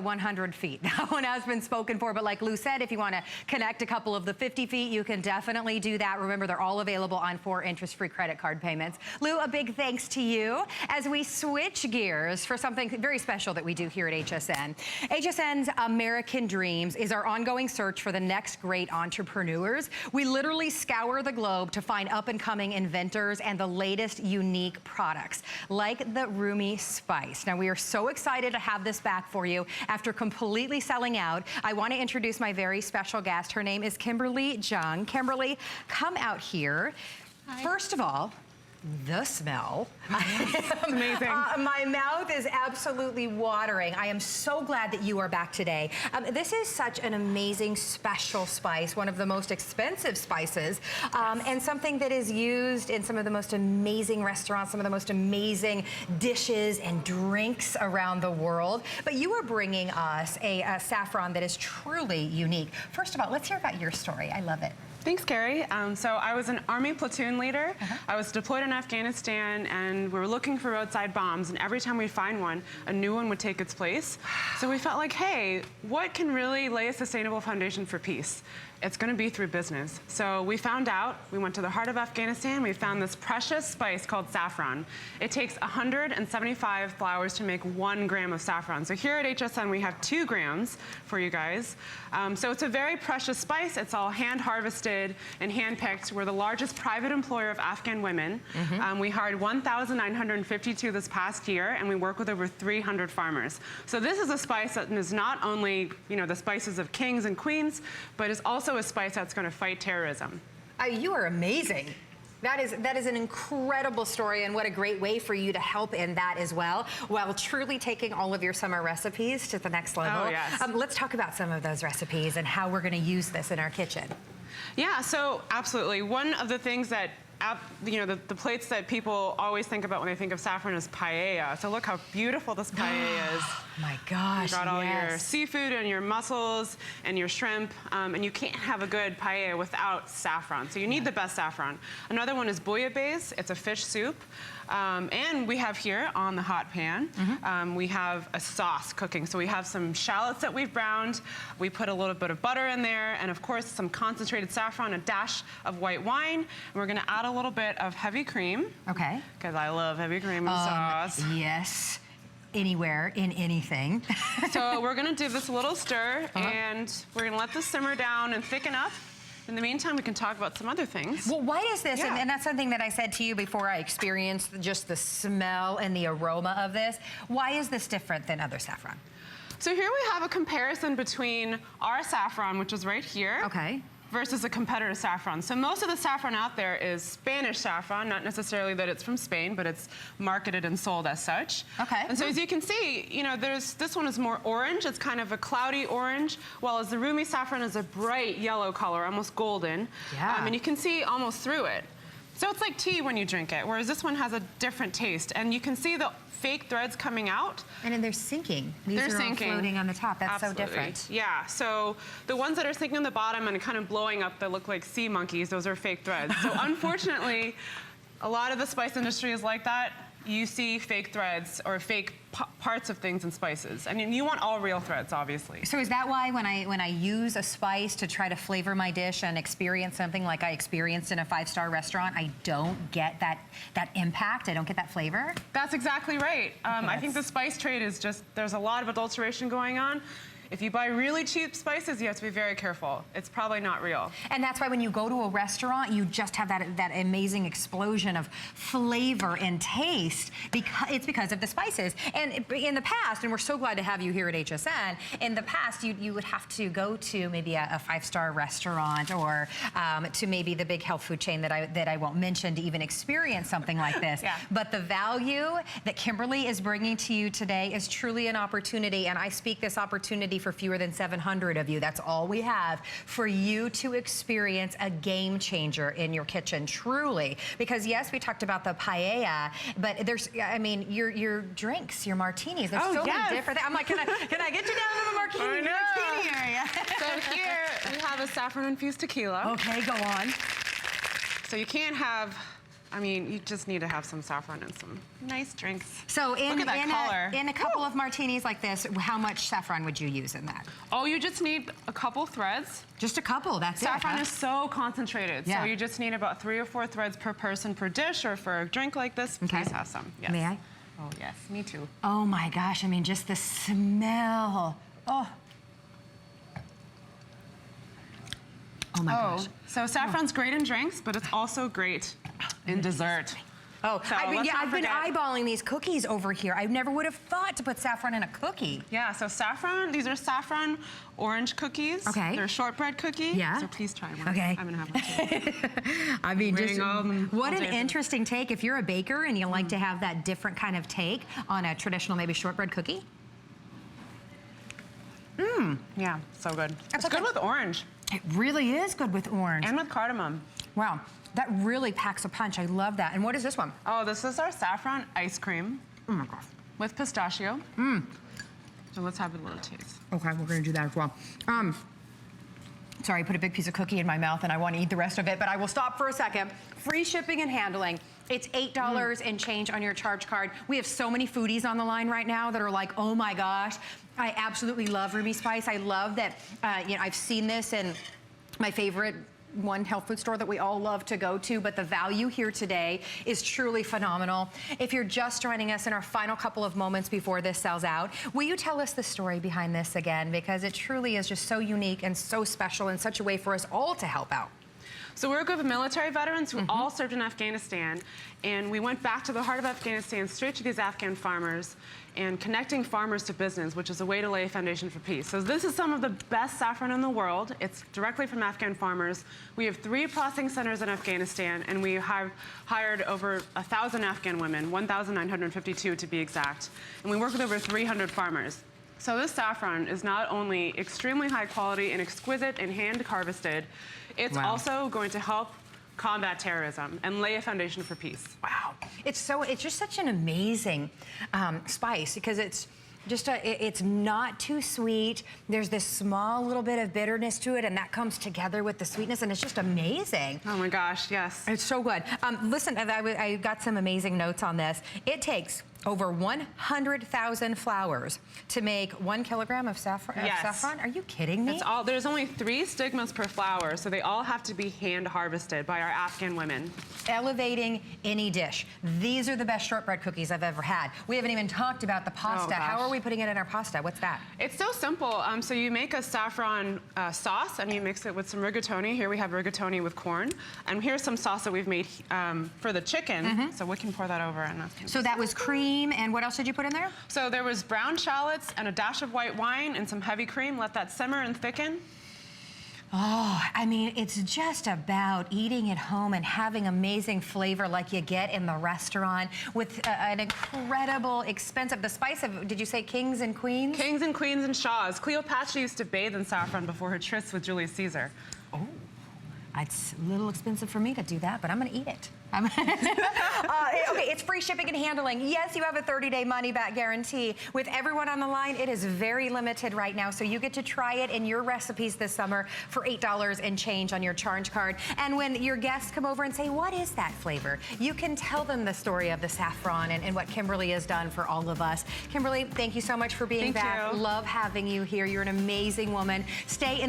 100 feet. That one has been spoken for, but like Lou said, if you want to connect a couple of the 50 feet, you can definitely do that. Remember, they're all available on 4 interest-free credit card payments. Lou, a big thanks to you as we switch gears for something very special that we do here at HSN. HSN's American Dreams is our ongoing search for the next great entrepreneurs. We literally scour the globe to find up-and-coming inventors and the latest unique products, like the Rumi spice. Now, we are so excited to have this back for you. After completely selling out, I want to introduce my very special guest. Her name is Kimberly Jung. Kimberly, come out here. Hi. First of all, the smell. Amazing. My mouth is absolutely watering. I am so glad that you are back today. This is such an amazing special spice, one of the most expensive spices, and something that is used in some of the most amazing restaurants, some of the most amazing dishes and drinks around the world. But you are bringing us a saffron that is truly unique. First of all, let's hear about your story. I love it. Thanks, Carrie. So I was an Army platoon leader. I was deployed in Afghanistan, and we were looking for roadside bombs, and every time we'd find one, a new one would take its place. So we felt like, hey, what can really lay a sustainable foundation for peace? It's going to be through business. So we found out, we went to the heart of Afghanistan, we found this precious spice called saffron. It takes 175 flowers to make 1 gram of saffron. So here at HSN, we have 2 grams for you guys. So it's a very precious spice. It's all hand harvested and hand picked. We're the largest private employer of Afghan women. We hired 1,952 this past year, and we work with over 300 farmers. So this is a spice that is not only, you know, the spices of kings and queens, but is also a spice that's going to fight terrorism. You are amazing. That is an incredible story, and what a great way for you to help in that as well, while truly taking all of your summer recipes to the next level. Oh, yes. Let's talk about some of those recipes and how we're going to use this in our kitchen. Yeah, so absolutely. One of the things that you know, the plates that people always think about when they think of saffron is paella. So look how beautiful this paella is. My gosh, You got all your seafood and your mussels and your shrimp, and you can't have a good paella without saffron. So you need the best saffron. Another one is bouillabaisse. It's a fish soup. And we have here on the hot pan, we have a sauce cooking. So we have some shallots that we've browned. We put a little bit of butter in there, and of course some concentrated saffron, a dash of white wine. And we're gonna add a little bit of heavy cream. Okay. Because I love heavy cream and sauce. Yes. Anywhere, in anything. So we're gonna do this little stir, and we're gonna let this simmer down and thicken up. In the meantime, we can talk about some other things. Well, why is this, and that's something that I said to you before I experienced just the smell and the aroma of this, why is this different than other saffron? So here we have a comparison between our saffron, which is right here, versus a competitor saffron. So most of the saffron out there is Spanish saffron, not necessarily that it's from Spain, but it's marketed and sold as such. And so as you can see, you know, this one is more orange. It's kind of a cloudy orange, while as the Rumi saffron is a bright yellow color, almost golden. And you can see almost through it. So it's like tea when you drink it, whereas this one has a different taste. And you can see the fake threads coming out. And then they're sinking. These are all floating on the top. That's so different. Yeah, so the ones that are sinking on the bottom and kind of blowing up that look like sea monkeys, those are fake threads. So unfortunately, a lot of the spice industry is like that. You see fake threads or fake parts of things in spices. I mean, you want all real threads, obviously. So is that why when I use a spice to try to flavor my dish and experience something like I experienced in a 5-star restaurant, I don't get that impact? I don't get that flavor? That's exactly right. I think the spice trade is just, there's a lot of adulteration going on. If you buy really cheap spices, you have to be very careful. It's probably not real. And that's why when you go to a restaurant, you just have that amazing explosion of flavor and taste. It's because of the spices. And in the past, and we're so glad to have you here at HSN, in the past, you would have to go to maybe a 5-star restaurant or to maybe the big health food chain that I won't mention to even experience something like this. But the value that Kimberly is bringing to you today is truly an opportunity, and I speak this opportunity for fewer than 700 of you. That's all we have for you to experience a game changer in your kitchen, truly. Because yes, we talked about the paella, but there's, I mean, your drinks, your martinis, there's so many different. I'm like, can I get you down to the martini area? So here we have a saffron infused tequila. Okay, go on. So you can't have I mean, you just need to have some saffron and some nice drinks. So Look at that color. in a couple of martinis like this, how much saffron would you use in that? Oh, you just need a couple threads. Just a couple, that's Saffron it. is so concentrated, Yeah. so you just need about 3 or 4 threads per person per dish, or for a drink like this, Okay. please have some. Yes. May I? Oh, yes, me too. Oh my gosh, I mean, just the smell. Oh. Oh my gosh. So saffron's great in drinks, but it's also great in dessert. Oh, So I've been, let's yeah, not I've been forget- eyeballing these cookies over here. I never would have thought to put saffron in a cookie. Yeah, so saffron, these are saffron orange cookies. Okay. They're shortbread cookie. Yeah. So please try one. Okay. I'm gonna have one too. I mean, just Waiting all what an day for this. interesting take. If you're a baker and you like to have that different kind of take on a traditional maybe shortbread cookie. Yeah, so good. That's It's good okay. with orange It really is good with orange. and with cardamom. Wow, that really packs a punch. I love that. And what is this one? Oh, this is our saffron ice cream Oh my gosh. with pistachio. So let's have a little taste. Okay, we're gonna do that as well. Sorry, I put a big piece of cookie in my mouth and I want to eat the rest of it, but I will stop for a second. Free shipping and handling. It's $8 and change on your charge card. We have so many foodies on the line right now that are like, oh my gosh, I absolutely love Rumi Spice. I love that, you know, I've seen this in my favorite one health food store that we all love to go to, but the value here today is truly phenomenal. If you're just joining us in our final couple of moments before this sells out, will you tell us the story behind this again? Because it truly is just so unique and so special in such a way for us all to help out. So we're a group of military veterans who all served in Afghanistan, and we went back to the heart of Afghanistan, straight to these Afghan farmers, and connecting farmers to business, which is a way to lay a foundation for peace. So this is some of the best saffron in the world. It's directly from Afghan farmers. We have 3 processing centers in Afghanistan, and we have hired over 1,000 Afghan women, 1,952 to be exact. And we work with over 300 farmers. So this saffron is not only extremely high quality and exquisite and hand harvested, it's Wow. also going to help combat terrorism and lay a foundation for peace. Wow. It's just such an amazing spice because it's just it's not too sweet. There's this small little bit of bitterness to it, and that comes together with the sweetness, and it's just amazing. Oh my gosh, yes. It's so good. Listen, I got some amazing notes on this. It takes over 100,000 flowers to make 1 kilogram of saffron. Yes. Are you kidding me? It's all, there's only 3 stigmas per flower, so they all have to be hand harvested by our Afghan women. Elevating any dish. These are the best shortbread cookies I've ever had. We haven't even talked about the pasta. gosh. How are we putting it in our pasta? What's that? It's so simple. So you make a saffron sauce and you mix it with some rigatoni. Here we have rigatoni with corn. And here's some sauce that we've made for the chicken. So we can pour that over. And that's So that was cream, and what else did you put in there? So there was brown shallots and a dash of white wine and some heavy cream. Let that simmer and thicken. Oh, I mean, it's just about eating at home and having amazing flavor like you get in the restaurant with an incredible, expensive, the spice of, did you say kings and queens? Kings and queens and shahs. Cleopatra used to bathe in saffron before her tryst with Julius Caesar. Oh, it's a little expensive for me to do that, but I'm gonna eat it. Okay, it's free shipping and handling. Yes, you have a 30-day money-back guarantee. With everyone on the line, it is very limited right now, so you get to try it in your recipes this summer for $8 and change on your charge card. And when your guests come over and say, what is that flavor? You can tell them the story of the saffron and what Kimberly has done for all of us. Kimberly, thank you so much for being Thank back. you. Love having you here. You're an amazing woman. Stay in the